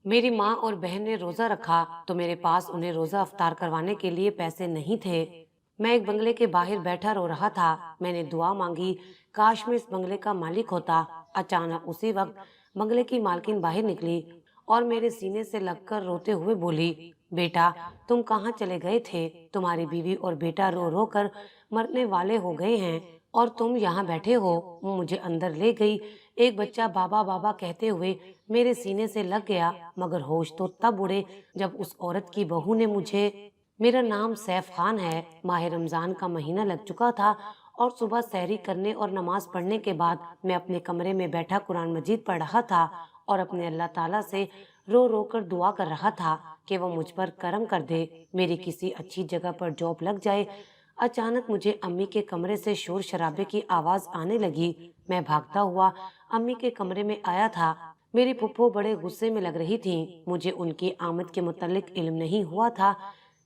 मेरी माँ और बहन ने रोजा रखा तो मेरे पास उन्हें रोजा अफ्तार करवाने के लिए पैसे नहीं थे। मैं एक बंगले के बाहर बैठा रो रहा था। मैंने दुआ मांगी, काश मैं इस बंगले का मालिक होता। अचानक उसी वक्त बंगले की मालकिन बाहर निकली और मेरे सीने से लगकर रोते हुए बोली, बेटा, तुम कहाँ चले गए थे? तुम्हारी बीवी और बेटा रो रो कर मरने वाले हो गए हैं और तुम यहाँ बैठे हो। वो मुझे अंदर ले गई। एक बच्चा बाबा बाबा कहते हुए मेरे सीने से लग गया, मगर होश तो तब उड़े जब उस औरत की बहू ने मुझे, मेरा नाम सैफ खान है, माह रमजान का महीना लग चुका था और सुबह सहरी करने और नमाज पढ़ने के बाद मैं अपने कमरे में बैठा कुरान मजीद पढ़ रहा था और अपने अल्लाह ताला से रो रो कर दुआ कर रहा था कि वो मुझ पर करम कर दे, मेरी किसी अच्छी जगह पर जॉब लग जाए। अचानक मुझे अम्मी के कमरे से शोर शराबे की आवाज आने लगी। मैं भागता हुआ अम्मी के कमरे में आया था। मेरी फुप्पो बड़े गुस्से में लग रही थी। मुझे उनकी आमद के मुतल्लिक इल्म नहीं हुआ था।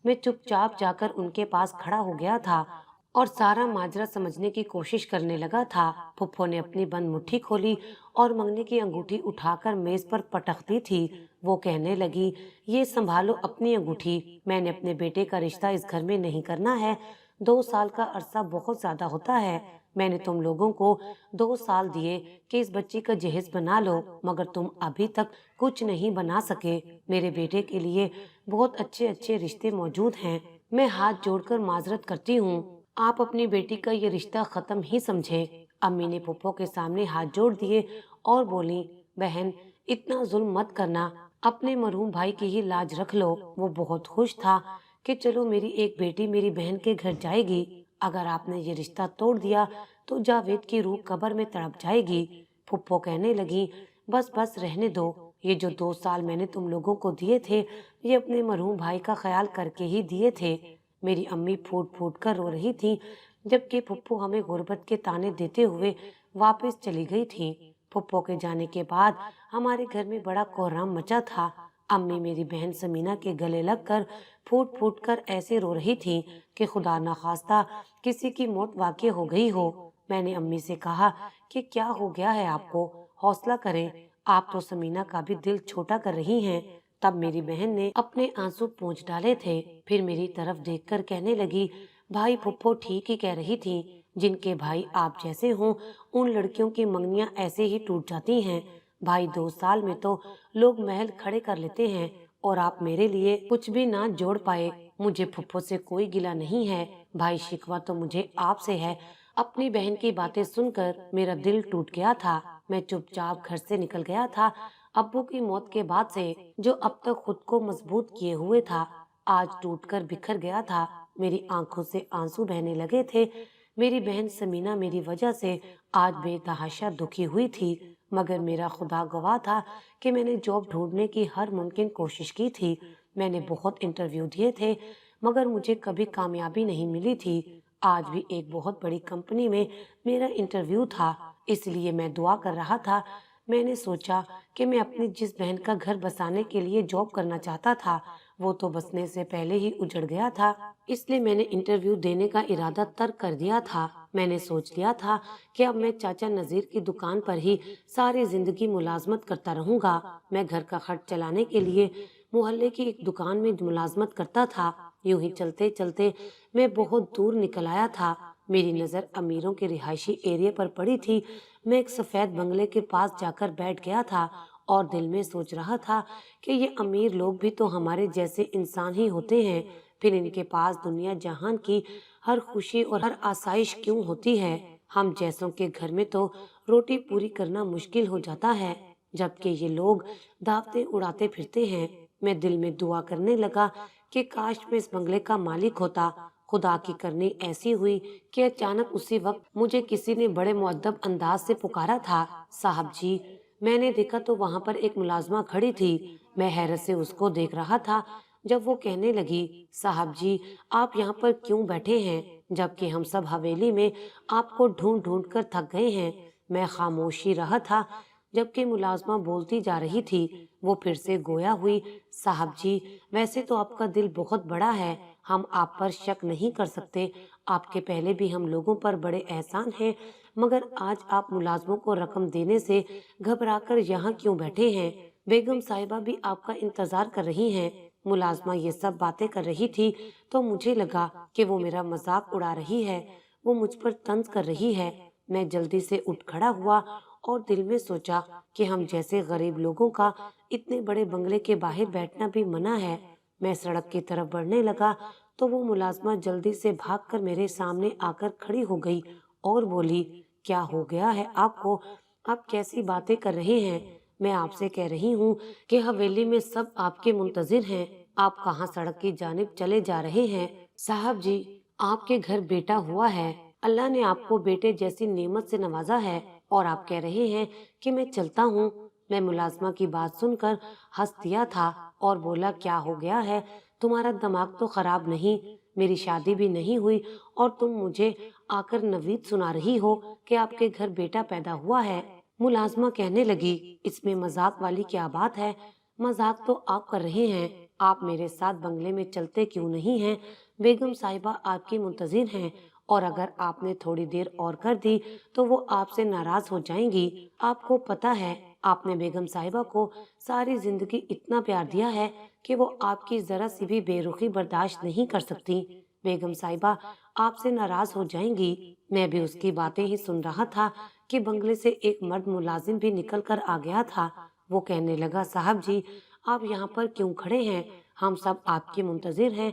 मैं चुपचाप जाकर उनके पास खड़ा हो गया था और सारा माजरा समझने की कोशिश करने लगा था। फुप्पो ने अपनी बंद मुट्ठी खोली और मंगनी की अंगूठी उठाकर मेज पर पटक दी थी। वो कहने लगी, ये संभालो अपनी अंगूठी, मैंने अपने बेटे का रिश्ता इस घर में नहीं करना है। 2 साल का अरसा बहुत ज्यादा होता है। मैंने तुम लोगों को 2 साल दिए कि इस बच्ची का जहेज बना लो, मगर तुम अभी तक कुछ नहीं बना सके। मेरे बेटे के लिए बहुत अच्छे अच्छे रिश्ते मौजूद हैं। मैं हाथ जोड़कर माजरत करती हूँ, आप अपनी बेटी का ये रिश्ता खत्म ही समझे। अम्मी ने पुप्पो के सामने हाथ जोड़ दिए और बोली, बहन, इतना जुल्म मत करना, अपने मरहूम भाई की ही लाज रख लो। वो बहुत खुश था कि चलो मेरी एक बेटी मेरी बहन के घर जाएगी। अगर आपने ये रिश्ता तोड़ दिया तो जावेद की रूह कब्र में तड़प जाएगी। फुप्पो कहने लगी, बस बस रहने दो, ये जो 2 साल मैंने तुम लोगों को दिए थे, ये अपने मरहूम भाई का ख्याल करके ही दिए थे। मेरी अम्मी फूट फूट कर रो रही थी, जबकि फुप्पो हमें गुर्बत के ताने देते हुए वापस चली गई थी। फुप्पो के जाने के बाद हमारे घर में बड़ा कोहराम मचा था। अम्मी मेरी बहन समीना के गले लगकर फूट फूट कर ऐसे रो रही थी कि खुदा न खास्ता किसी की मौत वाक़ई हो गई हो। मैंने अम्मी से कहा कि क्या हो गया है आपको, हौसला करें, आप तो समीना का भी दिल छोटा कर रही हैं। तब मेरी बहन ने अपने आंसू पोंछ डाले थे। फिर मेरी तरफ देखकर कहने लगी, भाई फुप्पो ठीक ही कह रही थी, जिनके भाई आप जैसे हों उन लड़कियों की मंगनियां ऐसे ही टूट जाती हैं। भाई 2 साल में तो लोग महल खड़े कर लेते हैं और आप मेरे लिए कुछ भी ना जोड़ पाए। मुझे फुप्पो से कोई गिला नहीं है, भाई शिकवा तो मुझे आपसे है। अपनी बहन की बातें सुनकर मेरा दिल टूट गया था। मैं चुपचाप घर से निकल गया था। अब्बू की मौत के बाद से जो अब तक खुद को मजबूत किए हुए था, आज टूटकर बिखर गया था। मेरी आंखों से आंसू बहने लगे थे। मेरी बहन समीना मेरी वजह से आज बेतहाशा दुखी हुई थी, मगर मेरा खुदा गवाह था कि मैंने जॉब ढूंढने की हर मुमकिन कोशिश की थी। मैंने बहुत इंटरव्यू दिए थे, मगर मुझे कभी कामयाबी नहीं मिली थी। आज भी एक बहुत बड़ी कंपनी में मेरा इंटरव्यू था, इसलिए मैं दुआ कर रहा था। मैंने सोचा कि मैं अपनी जिस बहन का घर बसाने के लिए जॉब करना चाहता था, वो तो बसने से पहले ही उजड़ गया था। इसलिए मैंने इंटरव्यू देने का इरादा तर्क कर दिया था। मैंने सोच लिया था कि अब मैं चाचा नजीर की दुकान पर ही सारी जिंदगी मुलाजमत करता रहूंगा। मैं घर का खर्च चलाने के लिए मोहल्ले की एक दुकान में मुलाजमत करता था। यूं ही चलते चलते मैं बहुत दूर निकल आया था। मेरी नजर अमीरों के रिहायशी एरिया पर पड़ी थी। मैं एक सफेद बंगले के पास जाकर बैठ गया था और दिल में सोच रहा था कि ये अमीर लोग भी तो हमारे जैसे इंसान ही होते हैं। फिर इनके पास दुनिया जहान की हर खुशी और हर आसाइश क्यों होती है? हम जैसों के घर में तो रोटी पूरी करना मुश्किल हो जाता है, जबकि ये लोग दावतें उड़ाते फिरते हैं। मैं दिल में दुआ करने लगा कि काश मैं इस बंगले का मालिक होता। खुदा की करनी ऐसी हुई कि अचानक उसी वक्त मुझे किसी ने बड़े मुअद्दब अंदाज से पुकारा था, साहब जी। मैंने देखा तो वहां पर एक मुलाजमा खड़ी थी। मैं हैरत से उसको देख रहा था जब वो कहने लगी, साहब जी, आप यहाँ पर क्यों बैठे हैं, जबकि हम सब हवेली में आपको ढूंढ ढूंढ कर थक गए हैं। मैं खामोशी रहा था जबकि मुलाजमा बोलती जा रही थी। वो फिर से गोया हुई, साहब जी, वैसे तो आपका दिल बहुत बड़ा है, हम आप पर शक नहीं कर सकते। आपके पहले भी हम लोगों पर बड़े एहसान हैं, मगर आज आप मुलाजमों को रकम देने से घबराकर यहाँ क्यों बैठे हैं? बेगम साहिबा भी आपका इंतजार कर रही हैं। मुलाजमा ये सब बातें कर रही थी तो मुझे लगा कि वो मेरा मजाक उड़ा रही है, वो मुझ पर तंज कर रही है। मैं जल्दी से उठ खड़ा हुआ और दिल में सोचा कि हम जैसे गरीब लोगों का इतने बड़े बंगले के बाहर बैठना भी मना है। मैं सड़क की तरफ बढ़ने लगा तो वो मुलाजमा जल्दी से भागकर मेरे सामने आकर खड़ी हो गई और बोली, क्या हो गया है आपको? आप कैसी बातें कर रहे हैं? मैं आपसे कह रही हूँ कि हवेली में सब आपके मुंतजिर हैं। आप कहाँ सड़क की जानिब चले जा रहे हैं? साहब जी, आपके घर बेटा हुआ है। अल्लाह ने आपको बेटे जैसी नेमत से नवाजा है और आप कह रहे हैं कि मैं चलता हूँ। मैं मुलाजमा की बात सुनकर हंस दिया था और बोला, क्या हो गया है? तुम्हारा दिमाग तो खराब नहीं? मेरी शादी भी नहीं हुई और तुम मुझे आकर नवीद सुना रही हो कि आपके घर बेटा पैदा हुआ है। मुलाजमा कहने लगी, इसमें मजाक वाली क्या बात है? मजाक तो आप कर रहे हैं। आप मेरे साथ बंगले में चलते क्यों नहीं हैं? बेगम साहिबा आपकी मुंतजिर हैं और अगर आपने थोड़ी देर और कर दी तो वो आपसे नाराज हो जाएंगी। आपको पता है, आपने बेगम साहिबा को सारी जिंदगी इतना प्यार दिया है कि वो आपकी जरा सी भी बेरुखी बर्दाश्त नहीं कर सकती। बेगम साहिबा आपसे नाराज हो जाएंगी। मैं भी उसकी बातें ही सुन रहा था कि बंगले से एक मर्द मुलाजिम भी निकल कर आ गया था। वो कहने लगा, साहब जी, आप यहाँ पर क्यों खड़े हैं? हम सब आपके मुंतजिर हैं।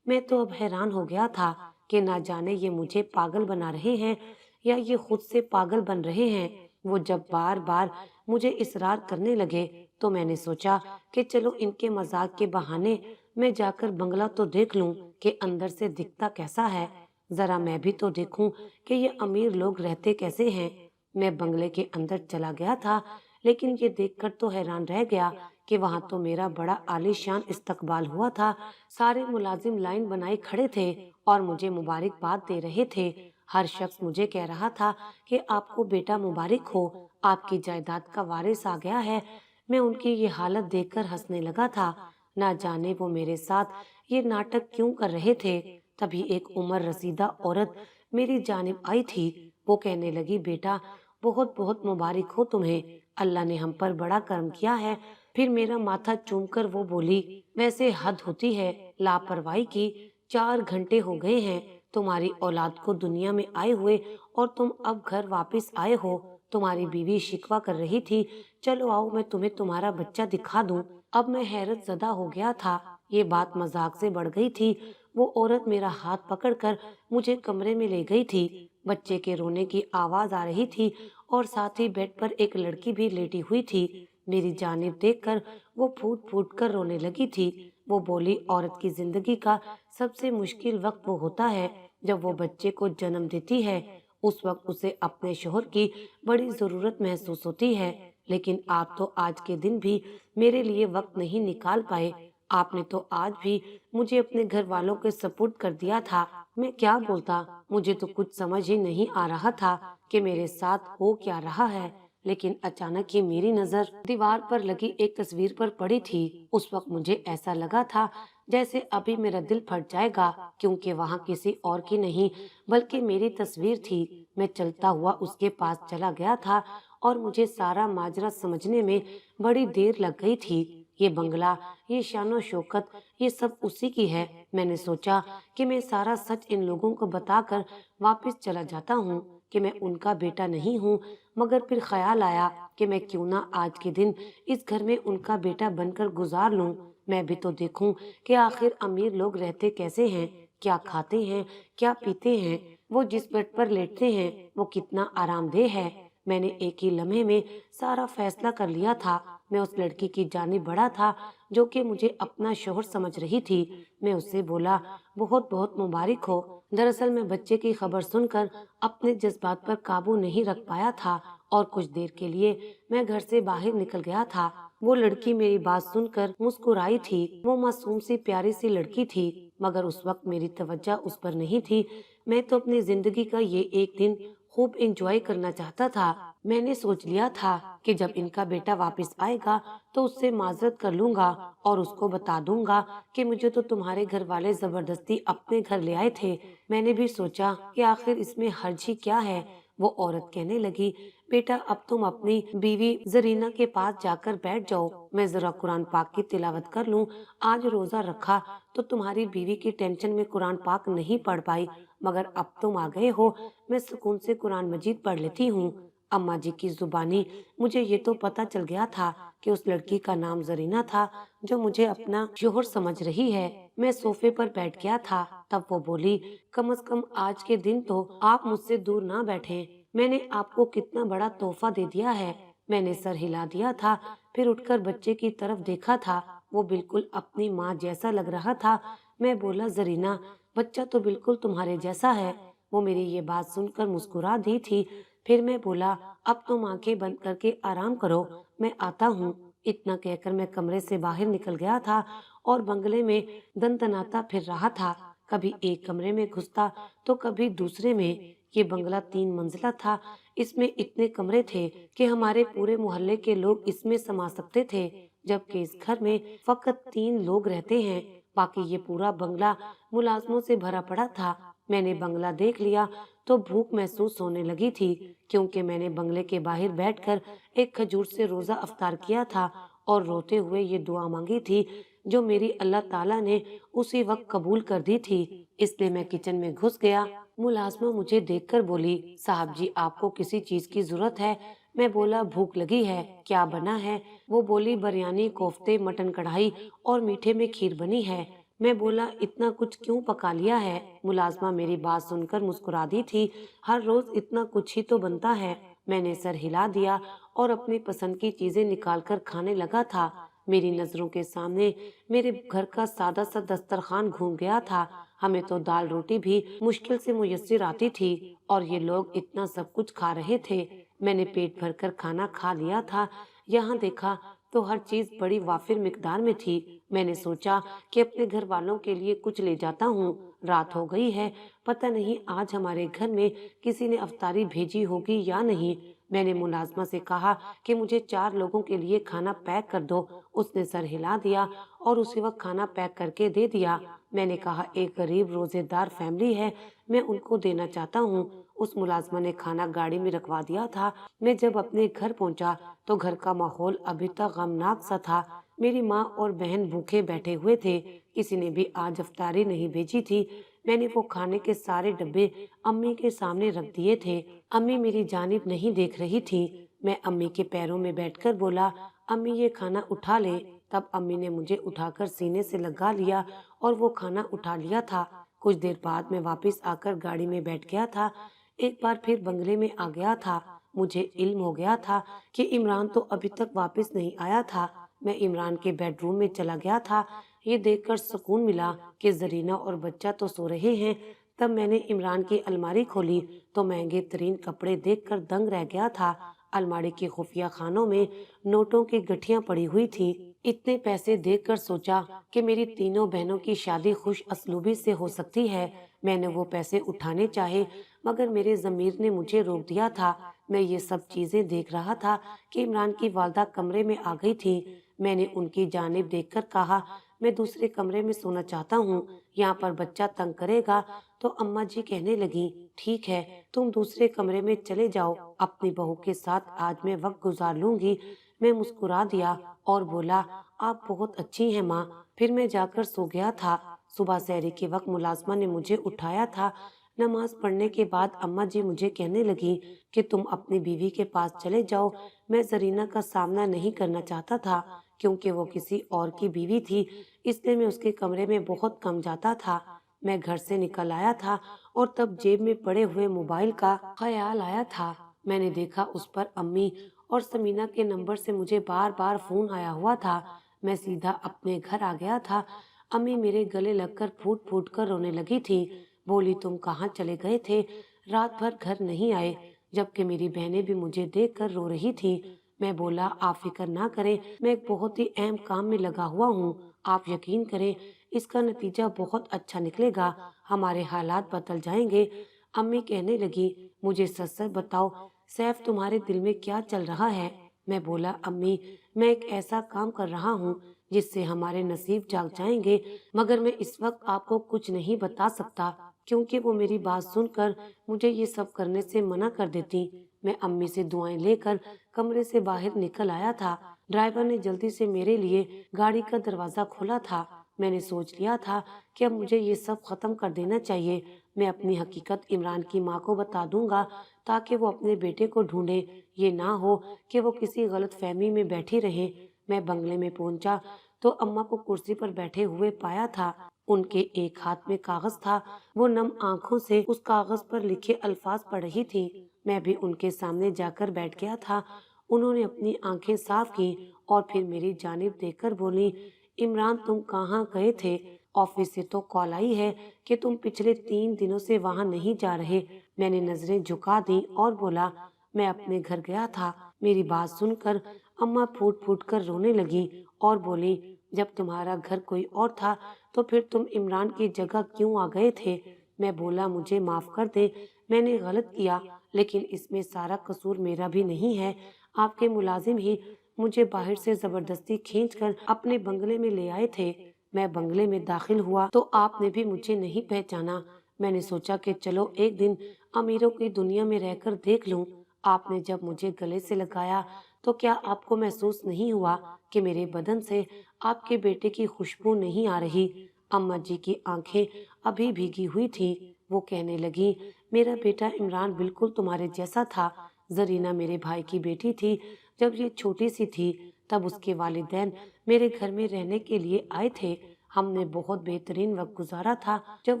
मैं तो अब हैरान हो गया था कि ना जाने ये मुझे पागल बना रहे हैं या ये खुद से पागल बन रहे हैं। वो जब बार बार मुझे इसरार करने लगे तो मैंने सोचा कि चलो इनके मजाक के बहाने मैं जाकर बंगला तो देख लूं कि अंदर से दिखता कैसा है। जरा मैं भी तो देखूं कि ये अमीर लोग रहते कैसे हैं। मैं बंगले के अंदर चला गया था, लेकिन ये देखकर तो हैरान रह गया कि वहां तो मेरा बड़ा आलीशान इस्तकबाल हुआ था। सारे मुलाजिम लाइन बनाए खड़े थे और मुझे मुबारकबाद दे रहे थे। हर शख्स मुझे कह रहा था कि आपको बेटा मुबारक हो, आपकी जायदाद का वारिस आ गया है। मैं उनकी ये हालत देखकर हंसने लगा था। ना जाने वो मेरे साथ ये नाटक क्यों कर रहे थे। तभी एक उम्र रसीदा औरत मेरी जानिब आई थी। वो कहने लगी, बेटा, बहुत बहुत मुबारक हो तुम्हें, अल्लाह ने हम पर बड़ा करम किया है। फिर मेरा माथा चूमकर वो बोली, वैसे हद होती है लापरवाही की। 4 घंटे हो गए हैं तुम्हारी औलाद को दुनिया में आए हुए और तुम अब घर वापस आए हो। तुम्हारी बीवी शिकवा कर रही थी, चलो आओ मैं तुम्हें तुम्हारा बच्चा दिखा दूं। अब मैं हैरत ज़दा हो गया था। ये बात मजाक से बढ़ गई थी। वो औरत मेरा हाथ पकड़कर मुझे कमरे में ले गई थी। बच्चे के रोने की आवाज आ रही थी और साथ ही बेड पर एक लड़की भी लेटी हुई थी। मेरी जानिब देखकर वो फूट फूट कर रोने लगी थी। वो बोली, औरत की जिंदगी का सबसे मुश्किल वक्त वो होता है जब वो बच्चे को जन्म देती है। उस वक्त उसे अपने शोहर की बड़ी जरूरत महसूस होती है। लेकिन आप तो आज के दिन भी मेरे लिए वक्त नहीं निकाल पाए। आपने तो आज भी मुझे अपने घर वालों के सपुर्द कर दिया था। मैं क्या बोलता? मुझे तो कुछ समझ ही नहीं आ रहा था कि मेरे साथ हो क्या रहा है। लेकिन अचानक ही मेरी नजर दीवार पर लगी एक तस्वीर पर पड़ी थी। उस वक्त मुझे ऐसा लगा था जैसे अभी मेरा दिल फट जाएगा, क्योंकि वहाँ किसी और की नहीं बल्कि मेरी तस्वीर थी। मैं चलता हुआ उसके पास चला गया था और मुझे सारा माजरा समझने में बड़ी देर लग गई थी। ये बंगला, ये शानो शौकत, ये सब उसी की है। मैंने सोचा कि मैं सारा सच इन लोगों को बताकर वापस चला जाता हूँ कि मैं उनका बेटा नहीं हूँ। मगर फिर ख्याल आया कि मैं क्यों ना आज के दिन इस घर में उनका बेटा बनकर गुजार लूं। मैं भी तो देखूं कि आखिर अमीर लोग रहते कैसे हैं, क्या खाते हैं, क्या पीते हैं, वो जिस बेड पर लेटते हैं वो कितना आरामदेह है। मैंने एक ही लम्हे में सारा फैसला कर लिया था। मैं उस लड़की की जानिब बढ़ा था जो कि मुझे अपना शोहर समझ रही थी। मैं उससे बोला, बहुत बहुत मुबारक हो। दरअसल मैं बच्चे की खबर सुनकर अपने जज्बात पर काबू नहीं रख पाया था और कुछ देर के लिए मैं घर से बाहर निकल गया था। वो लड़की मेरी बात सुनकर मुस्कुराई थी। वो मासूम सी प्यारी सी लड़की थी, मगर उस वक्त मेरी तवज्जो उस पर नहीं थी। मैं तो अपनी जिंदगी का ये एक दिन खूब एंजॉय करना चाहता था। मैंने सोच लिया था कि जब इनका बेटा वापस आएगा तो उससे माजरत कर लूंगा और उसको बता दूंगा कि मुझे तो तुम्हारे घर वाले जबरदस्ती अपने घर ले आए थे। मैंने भी सोचा कि आखिर इसमें हर्ज ही क्या है। वो औरत कहने लगी, बेटा अब तुम अपनी बीवी जरीना के पास जाकर बैठ जाओ, मैं जरा कुरान पाक की तिलावत कर लूं। आज रोजा रखा तो तुम्हारी बीवी की टेंशन में कुरान पाक नहीं पढ़ पाई, मगर अब तुम आ गए हो, मैं सुकून से कुरान मजीद पढ़ लेती हूँ। अम्मा जी की जुबानी मुझे ये तो पता चल गया था कि उस लड़की का नाम जरीना था जो मुझे अपना शोहर समझ रही है। मैं सोफे पर बैठ गया था, तब वो बोली, कम से कम आज के दिन तो आप मुझसे दूर ना बैठे, मैंने आपको कितना बड़ा तोहफा दे दिया है। मैंने सर हिला दिया था, फिर उठकर बच्चे की तरफ देखा था, वो बिल्कुल अपनी माँ जैसा लग रहा था। मैं बोला, जरीना बच्चा तो बिल्कुल तुम्हारे जैसा है। वो मेरी ये बात सुनकर मुस्कुरा दी थी। फिर मैं बोला, अब तुम आंखें बंद करके आराम करो, मैं आता हूँ। इतना कहकर मैं कमरे से बाहर निकल गया था और बंगले में दनदनाता फिर रहा था। कभी एक कमरे में घुसता तो कभी दूसरे में। ये बंगला 3 मंजिला था। इसमें इतने कमरे थे कि हमारे पूरे मोहल्ले के लोग इसमें समा सकते थे, जबकि इस घर में फकत 3 लोग रहते हैं। बाकी ये पूरा बंगला मुलाजमों से भरा पड़ा था। मैंने बंगला देख लिया तो भूख महसूस होने लगी थी, क्योंकि मैंने बंगले के बाहर बैठकर एक खजूर से रोजा अफ्तार किया था और रोते हुए ये दुआ मांगी थी, जो मेरी अल्लाह ताला ने उसी वक्त कबूल कर दी थी। इसलिए मैं किचन में घुस गया। मुलाजमा मुझे देखकर बोली, साहब जी आपको किसी चीज की जरूरत है? मैं बोला, भूख लगी है, क्या बना है? वो बोली, बिरयानी, कोफ्ते, मटन कढ़ाई और मीठे में खीर बनी है। मैं बोला, इतना कुछ क्यों पका लिया है? मुलाजमा मेरी बात सुनकर मुस्कुरा दी थी, हर रोज इतना कुछ ही तो बनता है। मैंने सर हिला दिया और अपनी पसंद की चीजें निकालकर खाने लगा था। मेरी नजरों के सामने मेरे घर का सादा सा दस्तरखान घूम गया था। हमें तो दाल रोटी भी मुश्किल से मुयस्सर आती थी और ये लोग इतना सब कुछ खा रहे थे। मैंने पेट भरकर खाना खा लिया था। यहाँ देखा तो हर चीज बड़ी वाफिर मिकदार में थी। मैंने सोचा कि अपने घर वालों के लिए कुछ ले जाता हूँ। रात हो गई है, पता नहीं आज हमारे घर में किसी ने अफ्तारी भेजी होगी या नहीं। मैंने मुलाजमा से कहा कि मुझे 4 लोगों के लिए खाना पैक कर दो। उसने सर हिला दिया और उसी वक्त खाना पैक करके दे दिया। मैंने कहा, एक गरीब रोजेदार फैमिली है, मैं उनको देना चाहता हूँ। उस मुलाजमा ने खाना गाड़ी में रखवा दिया था। मैं जब अपने घर पहुंचा तो घर का माहौल अभी तक गमनाक सा था। मेरी माँ और बहन भूखे बैठे हुए थे, किसी ने भी आज अफ्तारी नहीं भेजी थी। मैंने वो खाने के सारे डब्बे अम्मी के सामने रख दिए थे। अम्मी मेरी जानिब नहीं देख रही थी। मैं अम्मी के पैरों में बैठकर बोला, अम्मी ये खाना उठा ले। तब अम्मी ने मुझे उठाकर सीने से लगा लिया और वो खाना उठा लिया था। कुछ देर बाद मैं वापस आकर गाड़ी में बैठ गया था। एक बार फिर बंगले में आ गया था। मुझे इल्म हो गया था कि इमरान तो अभी तक वापस नहीं आया था। मैं इमरान के बेडरूम में चला गया था। ये देखकर सुकून मिला कि जरीना और बच्चा तो सो रहे हैं। तब मैंने इमरान की अलमारी खोली तो महंगे तरीन कपड़े देखकर दंग रह गया था। अलमारी के खुफिया खानों में नोटों की गठियां पड़ी हुई थी। इतने पैसे देखकर सोचा कि मेरी तीनों बहनों की शादी खुश असलूबी से हो सकती है। मैंने वो पैसे उठाने चाहे, मगर मेरे ज़मीर ने मुझे रोक दिया था। मैं ये सब चीजें देख रहा था कि इमरान की वालदा कमरे में आ गई थी। मैंने उनकी जानिब देखकर कहा, मैं दूसरे कमरे में सोना चाहता हूँ, यहाँ पर बच्चा तंग करेगा। तो अम्मा जी कहने लगी, ठीक है, तुम दूसरे कमरे में चले जाओ, अपनी बहू के साथ आज मैं वक्त गुजार लूंगी। मैं मुस्कुरा दिया और बोला, आप बहुत अच्छी हैं माँ। फिर मैं जाकर सो गया था। सुबह सहरी के वक्त मुलाजमा ने मुझे उठाया था। नमाज पढ़ने के बाद अम्मा जी मुझे कहने लगी कि तुम अपनी बीवी के पास चले जाओ। मैं जरीना का सामना नहीं करना चाहता था, क्योंकि वो किसी और की बीवी थी, इसलिए मैं उसके कमरे में बहुत कम जाता था। मैं घर से निकल आया था और तब जेब में पड़े हुए मोबाइल का ख्याल आया था। मैंने देखा उस पर अम्मी और समीना के नंबर से मुझे बार बार फोन आया हुआ था। मैं सीधा अपने घर आ गया था। अम्मी मेरे गले लगकर फूट फूट कर रोने लगी थी। बोली, तुम कहाँ चले गए थे, रात भर घर नहीं आए? जबकि मेरी बहनें भी मुझे देखकर रो रही थी। मैं बोला, आप फिक्र ना करें, मैं एक बहुत ही अहम काम में लगा हुआ हूँ। आप यकीन करें, इसका नतीजा बहुत अच्छा निकलेगा, हमारे हालात बदल जाएंगे। अम्मी कहने लगी, मुझे सच सच बताओ, सैफ तुम्हारे दिल में क्या चल रहा है? मैं बोला, अम्मी मैं एक ऐसा काम कर रहा हूँ जिससे हमारे नसीब जाग जाएंगे, मगर मैं इस वक्त आपको कुछ नहीं बता सकता। क्योंकि वो मेरी बात सुनकर मुझे ये सब करने से मना कर देती। मैं अम्मी से दुआएं लेकर कमरे से बाहर निकल आया था। ड्राइवर ने जल्दी से मेरे लिए गाड़ी का दरवाजा खोला था। मैंने सोच लिया था कि अब मुझे ये सब खत्म कर देना चाहिए। मैं अपनी हकीकत इमरान की माँ को बता दूंगा ताकि वो अपने बेटे को ढूंढे। ये ना हो कि वो किसी गलत फहमी में बैठी रहे। मैं बंगले में पहुंचा तो अम्मा को कुर्सी पर बैठे हुए पाया था। उनके एक हाथ में कागज था। वो नम आंखों से उस कागज पर लिखे अल्फाज पढ़ रही थी। मैं भी उनके सामने जाकर बैठ गया था। उन्होंने अपनी आंखें साफ की और फिर मेरी जानिब देखकर बोली, इमरान तुम कहाँ गए थे? ऑफिस से तो कॉल आई है कि तुम पिछले 3 दिनों से वहाँ नहीं जा रहे। मैंने नजरें झुका दी और बोला, मैं अपने घर गया था। मेरी बात सुनकर अम्मा फूट फूट कर रोने लगी और बोली, जब तुम्हारा घर कोई और था तो फिर तुम इमरान की जगह क्यों आ गए थे? मैं बोला, मुझे माफ कर दे, मैंने गलत किया, लेकिन इसमें सारा कसूर मेरा भी नहीं है। आपके मुलाजिम ही मुझे बाहर से जबरदस्ती खींचकर अपने बंगले में ले आए थे। मैं बंगले में दाखिल हुआ तो आपने भी मुझे नहीं पहचाना। मैंने सोचा कि चलो एक दिन अमीरों की दुनिया में रहकर देख लूं। आपने जब मुझे गले से लगाया तो क्या आपको महसूस नहीं हुआ कि मेरे बदन से आपके बेटे की खुशबू नहीं आ रही? अम्मा जी की आंखें अभी भीगी हुई थी। वो कहने लगी, मेरा बेटा इमरान बिल्कुल तुम्हारे जैसा था। जरीना मेरे भाई की बेटी थी। जब ये छोटी सी थी तब उसके वालिदैन मेरे घर में रहने के लिए आए थे। हमने बहुत बेहतरीन वक्त गुजारा था। जब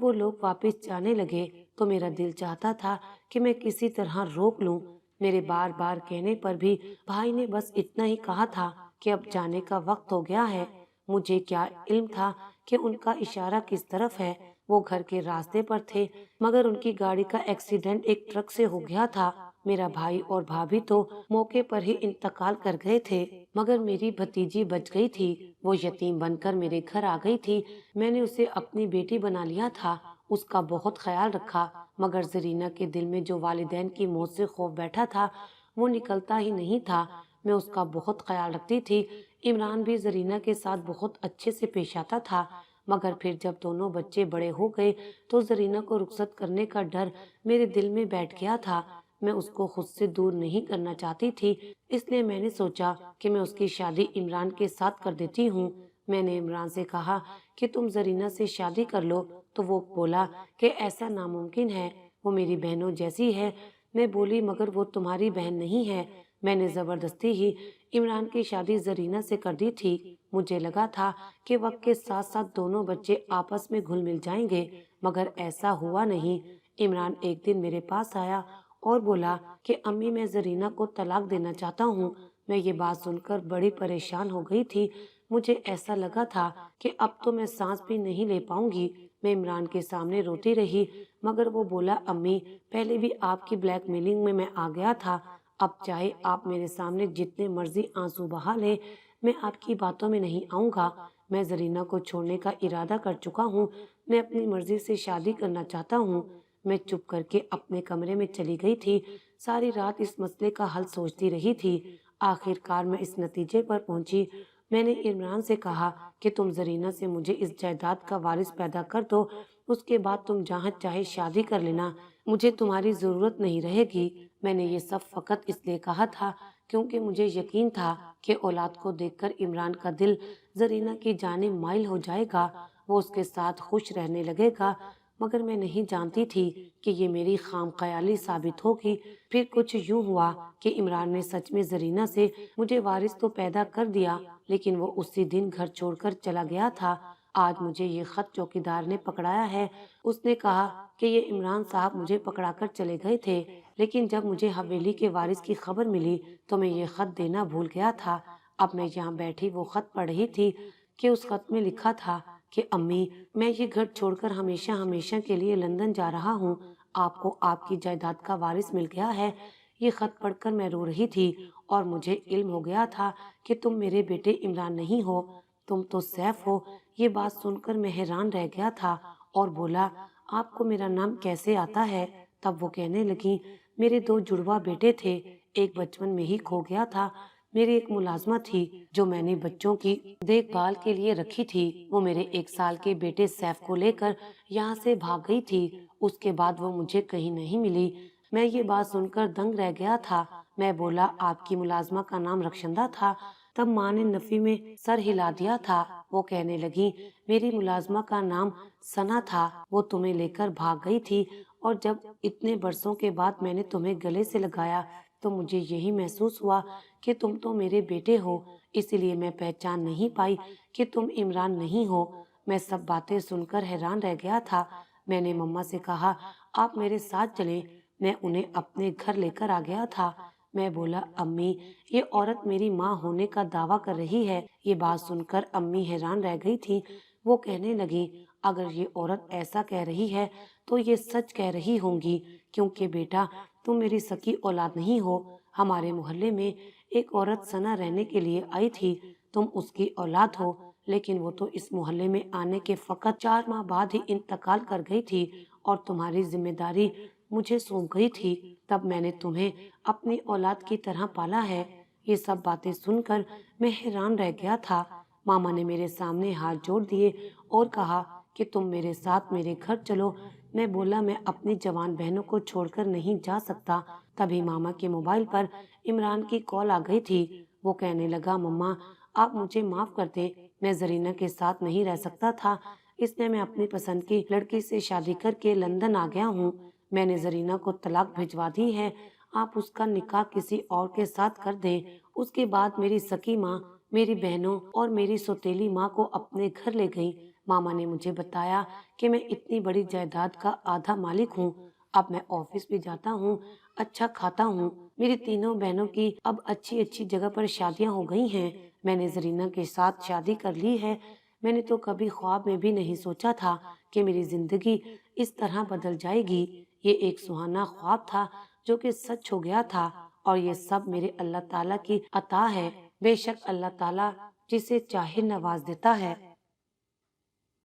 वो लोग वापस जाने लगे तो मेरा दिल चाहता था कि मैं किसी तरह रोक लूं। मेरे बार बार कहने पर भी भाई ने बस इतना ही कहा था कि अब जाने का वक्त हो गया है। मुझे क्या इल्म था कि उनका इशारा किस तरफ है। वो घर के रास्ते पर थे, मगर उनकी गाड़ी का एक्सीडेंट एक ट्रक से हो गया था। मेरा भाई और भाभी तो मौके पर ही इंतकाल कर गए थे, मगर मेरी भतीजी बच गई थी। वो यतीम बनकर मेरे घर आ गई थी। मैंने उसे अपनी बेटी बना लिया था, उसका बहुत ख्याल रखा, मगर जरीना के दिल में जो वालिदैन की मौत से खौफ बैठा था वो निकलता ही नहीं था। मैं उसका बहुत ख्याल रखती थी। इमरान भी जरीना के साथ बहुत अच्छे से पेश आता था, मगर फिर जब दोनों बच्चे बड़े हो गए तो जरीना को रुखसत करने का डर मेरे दिल में बैठ गया था। मैं उसको खुद से दूर नहीं करना चाहती थी, इसलिए मैंने सोचा कि मैं उसकी शादी इमरान के साथ कर देती हूँ। मैंने इमरान से कहा कि तुम जरीना से शादी कर लो, तो वो बोला कि ऐसा नामुमकिन है, वो मेरी बहनों जैसी है। मैं बोली, मगर वो तुम्हारी बहन नहीं है। मैंने जबरदस्ती ही इमरान की शादी जरीना से कर दी थी। मुझे लगा था कि वक्त के साथ साथ दोनों बच्चे आपस में घुल मिल जाएंगे, मगर ऐसा हुआ नहीं। इमरान एक दिन मेरे पास आया और बोला कि अम्मी, मैं जरीना को तलाक देना चाहता हूँ। मैं ये बात सुनकर बड़ी परेशान हो गई थी। मुझे ऐसा लगा था कि अब तो मैं सांस भी नहीं ले पाऊंगी। मैं इमरान के सामने रोती रही, मगर वो बोला, अम्मी, पहले भी आपकी ब्लैकमेलिंग में मैं आ गया था। अब चाहे आप मेरे सामने जितने मर्जी आंसू बहा ले, मैं आपकी बातों में नहीं आऊंगा। मैं जरीना को छोड़ने का इरादा कर चुका हूँ। मैं अपनी मर्जी से शादी करना चाहता हूँ। मैं चुप करके अपने कमरे में चली गई थी। सारी रात इस मसले का हल सोचती रही थी। आखिरकार मैं इस नतीजे पर पहुंची। मैंने इमरान से कहा कि तुम जरीना से मुझे इस जायदाद का वारिस पैदा कर दो, उसके बाद तुम जहाँ चाहे शादी कर लेना, मुझे तुम्हारी जरूरत नहीं रहेगी। मैंने ये सब फकत इसलिए कहा था क्योंकि मुझे यकीन था कि औलाद को देखकर इमरान का दिल जरीना की जानिब माइल हो जाएगा, वो उसके साथ खुश रहने लगेगा। मगर मैं नहीं जानती थी कि ये मेरी खामख्याली साबित होगी। फिर कुछ यूं हुआ कि इमरान ने सच में जरीना से मुझे वारिस तो पैदा कर दिया, लेकिन वो उसी दिन घर छोड़कर चला गया था। आज मुझे ये खत चौकीदार ने पकड़ाया है। उसने कहा कि ये इमरान साहब मुझे पकड़ाकर चले गए थे, लेकिन जब मुझे हवेली के वारिस की खबर मिली तो मैं ये खत देना भूल गया था। अब मैं यहाँ बैठी वो खत पढ़ रही थी कि उस खत में लिखा था कि अम्मी, मैं ये घर छोड़कर हमेशा हमेशा के लिए लंदन जा रहा हूँ। आपको आपकी जायदाद का वारिस मिल गया है। ये खत पढ़कर मैं रो रही थी और मुझे इल्म हो गया था कि तुम मेरे बेटे इमरान नहीं हो, तुम तो सैफ हो। ये बात सुनकर मैं हैरान रह गया था और बोला, आपको मेरा नाम कैसे आता है? तब वो कहने लगी, मेरे 2 जुड़वा बेटे थे, एक बचपन में ही खो गया था। मेरी एक मुलाजमा थी जो मैंने बच्चों की देखभाल के लिए रखी थी। वो मेरे 1 साल के बेटे सैफ को लेकर यहाँ से भाग गई थी। اس کے بعد وہ مجھے کہیں نہیں ملی۔ میں یہ بات سن کر دنگ رہ گیا تھا۔ میں بولا آپ کی ملازمہ کا نام رخشندہ تھا؟ تب ماں نے نفی میں سر ہلا دیا تھا۔ وہ کہنے لگی میری ملازمہ کا نام ثنا تھا، وہ تمہیں لے کر بھاگ گئی تھی، اور جب اتنے برسوں کے بعد میں نے تمہیں گلے سے لگایا تو مجھے یہی محسوس ہوا کہ تم تو میرے بیٹے ہو، اس لیے میں پہچان نہیں پائی کہ تم عمران نہیں ہو۔ میں سب باتیں سن کر حیران رہ گیا تھا۔ میں نے مما سے کہا آپ میرے ساتھ چلیں، میں انہیں اپنے گھر لے کر آ گیا تھا۔ میں بولا امی یہ عورت میری ماں ہونے کا دعویٰ کر رہی ہے۔ یہ بات سن کر امی حیران رہ گئی تھی۔ وہ کہنے لگی اگر یہ عورت ایسا کہہ رہی ہے تو یہ سچ کہہ رہی ہوں گی، کیونکہ بیٹا تم میری سکی اولاد نہیں ہو۔ ہمارے محلے میں ایک عورت ثنا رہنے کے لیے آئی تھی، تم اس کی اولاد ہو، لیکن وہ تو اس محلے میں آنے کے فقط 4 ماہ بعد ہی انتقال کر گئی تھی، اور تمہاری ذمہ داری مجھے سونپ گئی تھی۔ تب میں نے تمہیں اپنی اولاد کی طرح پالا ہے۔ یہ سب باتیں سن کر میں حیران رہ گیا تھا۔ ماما نے میرے سامنے ہاتھ جوڑ دیے اور کہا کہ تم میرے ساتھ میرے گھر چلو۔ میں بولا میں اپنی جوان بہنوں کو چھوڑ کر نہیں جا سکتا۔ تبھی ماما کے موبائل پر عمران کی کال آ گئی تھی۔ وہ کہنے لگا مما آپ مجھے معاف کر دیں، میں زرینہ کے ساتھ نہیں رہ سکتا تھا، اس لیے میں اپنی پسند کی لڑکی سے شادی کر کے لندن آ گیا ہوں۔ میں نے زرینہ کو طلاق بھجوا دی ہے، آپ اس کا نکاح کسی اور کے ساتھ کر دیں۔ اس کے بعد میری سکی ماں میری بہنوں اور میری سوتیلی ماں کو اپنے گھر لے گئی۔ ماما نے مجھے بتایا کہ میں اتنی بڑی جائیداد کا آدھا مالک ہوں، اب میں آفس بھی جاتا ہوں، اچھا کھاتا ہوں، میری تینوں بہنوں کی اب اچھی اچھی جگہ پر شادیاں ہو گئی ہیں، میں نے زرینہ کے ساتھ شادی کر لی ہے۔ میں نے تو کبھی خواب میں بھی نہیں سوچا تھا کہ میری زندگی اس طرح بدل جائے گی۔ یہ ایک سہانا خواب تھا جو کہ سچ ہو گیا تھا، اور یہ سب میرے اللہ تعالیٰ کی عطا ہے۔ بے شک اللہ تعالیٰ جسے چاہے نواز دیتا ہے۔